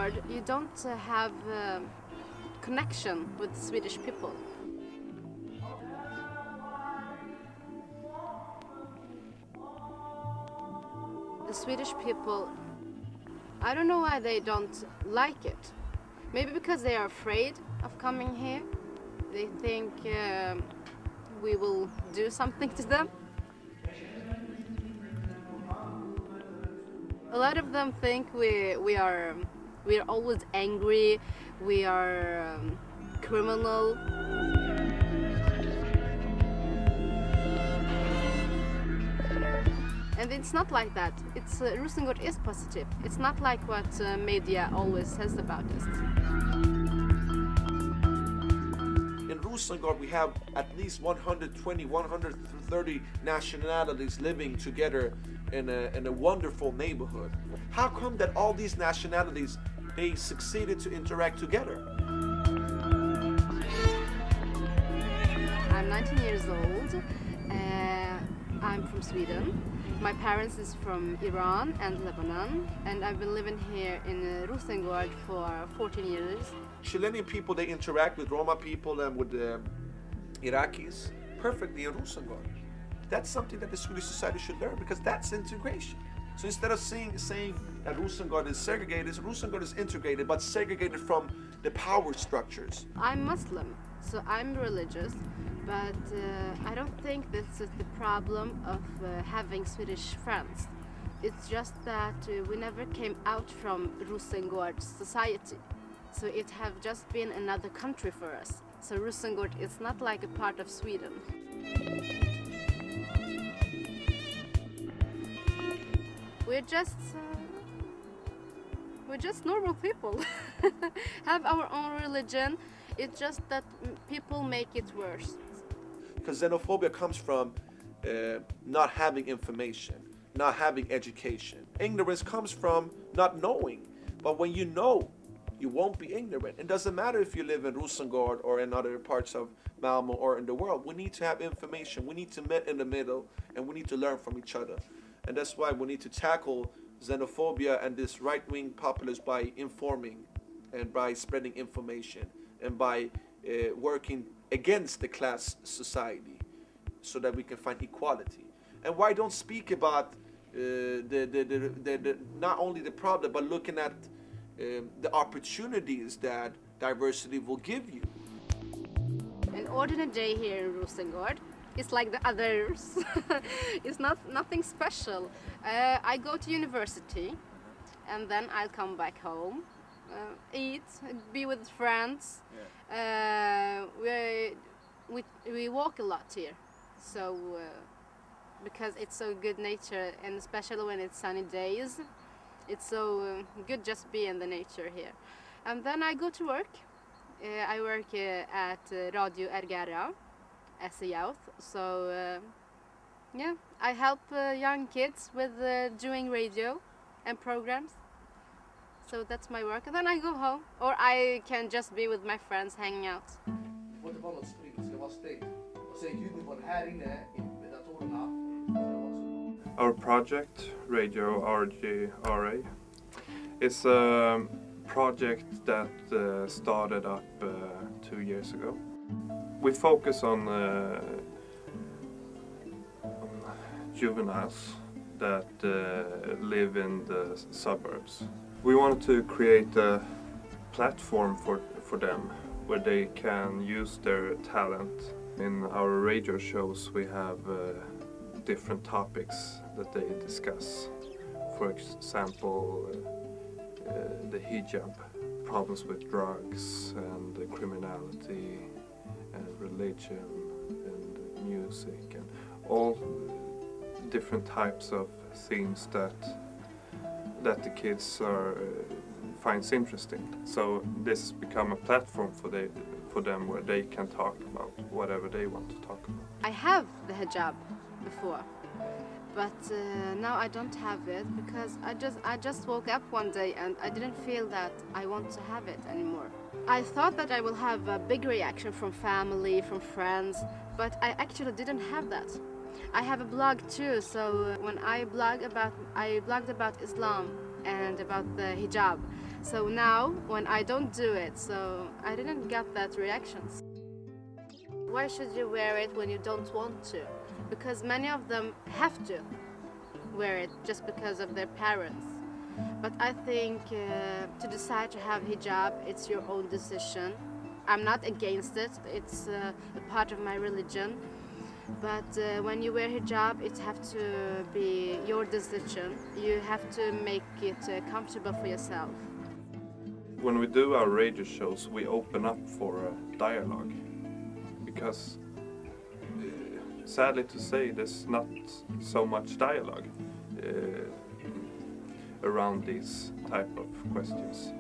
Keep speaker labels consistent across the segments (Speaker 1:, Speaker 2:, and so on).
Speaker 1: Rosengard, you don't have connection with Swedish people. The Swedish people, I don't know why they don't like it. Maybe because they are afraid of coming here. They think we will do something to them. A lot of them think we are always angry, we are criminal. And it's not like that. It's Rosengard is positive. It's not like what media always says about us.
Speaker 2: In Rosengard we have at least 120, 130 nationalities living together in a wonderful neighborhood. How come that all these nationalities, they succeeded to interact together?
Speaker 1: I'm 19 years old. I'm from Sweden. My parents is from Iran and Lebanon, and I've been living here in Rosengard for 14 years.
Speaker 2: Chilean people, they interact with Roma people and with Iraqis perfectly in Rosengard. That's something that the Swedish society should learn, because that's integration. So instead of saying that Rosengard is segregated, Rosengard is integrated, but segregated from the power structures.
Speaker 1: I'm Muslim, so I'm religious, but I don't think this is the problem of having Swedish friends. It's just that we never came out from Rosengard society. So it have just been another country for us. So Rosengard is not like a part of Sweden. We're just normal people. Have our own religion. It's just that people make it worse.
Speaker 2: Because xenophobia comes from not having information, not having education. Ignorance comes from not knowing. But when you know, you won't be ignorant. It doesn't matter if you live in Rosengard or in other parts of Malmo or in the world. We need to have information. We need to meet in the middle, and we need to learn from each other. And that's why we need to tackle xenophobia and this right-wing populism by informing and by spreading information and by working against the class society so that we can find equality. And why don't speak about not only the problem, but looking at the opportunities that diversity will give you.
Speaker 1: An ordinary day here in Rosengard is like the others. It's nothing special. I go to university and then I'll come back home, eat, be with friends. Yeah. We walk a lot here, so because it's so good nature, and especially when it's sunny days, it's so good just be in the nature here. And then I go to work. I work at Radio Rosengard as a youth, so yeah, I help young kids with doing radio and programs. So that's my work, and then I go home, or I can just be with my friends hanging out.
Speaker 3: Our project, Radio RGRA, is a project that started up 2 years ago. We focus on juveniles that live in the suburbs. We wanted to create a platform for them where they can use their talent. In our radio shows we have different topics that they discuss. For example, the hijab, problems with drugs and criminality and religion and music, and all different types of themes that the kids finds interesting. So this has become a platform for them where they can talk about whatever they want to talk about.
Speaker 1: I have the hijab before, but now I don't have it because I just woke up one day and I didn't feel that I want to have it anymore. I thought that I will have a big reaction from family, from friends, but I actually didn't have that. I have a blog too, so when I blogged about Islam and about the hijab, So now, when I don't do it, so I didn't get that reactions. Why should you wear it when you don't want to? Because many of them have to wear it just because of their parents. But I think to decide to have hijab, it's your own decision. I'm not against it, it's a part of my religion. But when you wear hijab, it has to be your decision. You have to make it comfortable for yourself.
Speaker 3: When we do our radio shows, we open up for a dialogue. Because, sadly to say, there's not so much dialogue around these type of questions.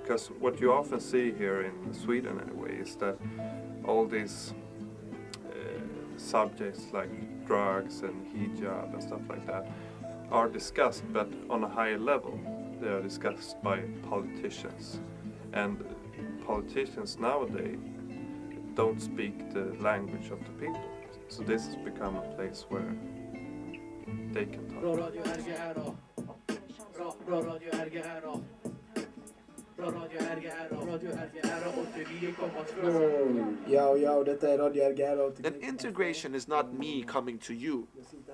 Speaker 3: Because what you often see here in Sweden anyway is that all these subjects like drugs and hijab and stuff like that are discussed, but on a higher level. They are discussed by politicians, and politicians nowadays don't speak the language of the people. So this has become a place where they can talk.
Speaker 2: And integration is not me coming to you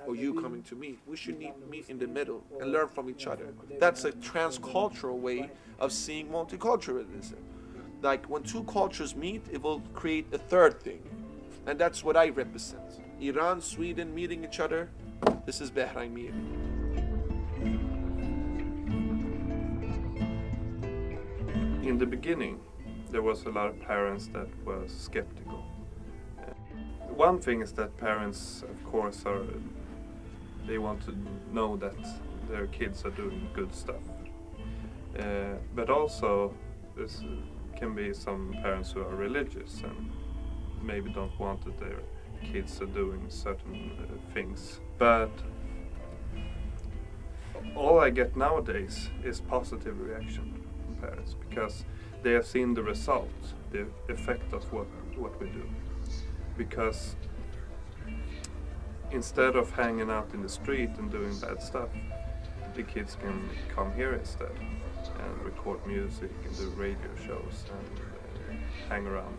Speaker 2: or you coming to me. We should meet in the middle and learn from each other. That's a transcultural way of seeing multiculturalism. Like when two cultures meet, it will create a third thing. And that's what I represent. Iran, Sweden meeting each other. This is Bahrain.
Speaker 3: In the beginning, there was a lot of parents that were skeptical. One thing is that parents, of course, they want to know that their kids are doing good stuff. But also, there can be some parents who are religious and maybe don't want that their kids are doing certain things. But all I get nowadays is positive reaction from parents, because they have seen the result, the effect of what we do. Because instead of hanging out in the street and doing bad stuff, the kids can come here instead and record music and do radio shows and hang around,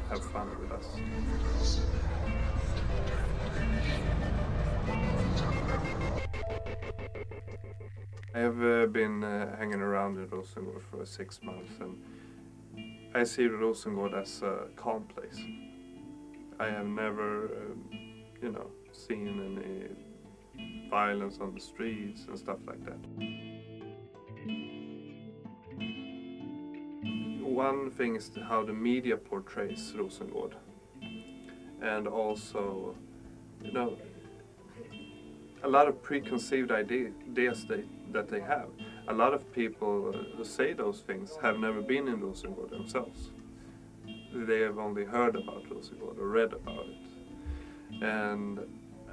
Speaker 3: have fun with us. I have been hanging around in Rosengard for 6 months, and I see Rosengard as a calm place. I have never, seen any violence on the streets and stuff like that. One thing is how the media portrays Rosengard, and also, a lot of preconceived ideas that they have. A lot of people who say those things have never been in Rosengard themselves. They have only heard about Rosengard or read about it. And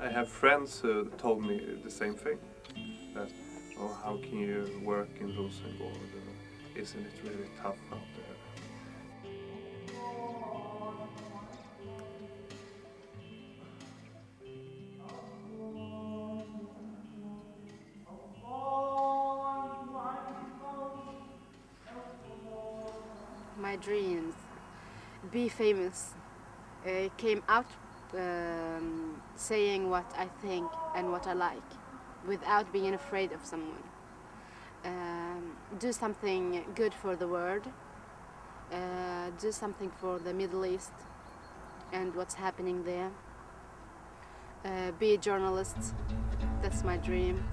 Speaker 3: I have friends who told me the same thing. That, oh, how can you work in Rosengard? Isn't it really tough out there?
Speaker 1: My dreams, be famous, came out saying what I think and what I like, without being afraid of someone. Do something good for the world, do something for the Middle East and what's happening there. Be a journalist, that's my dream.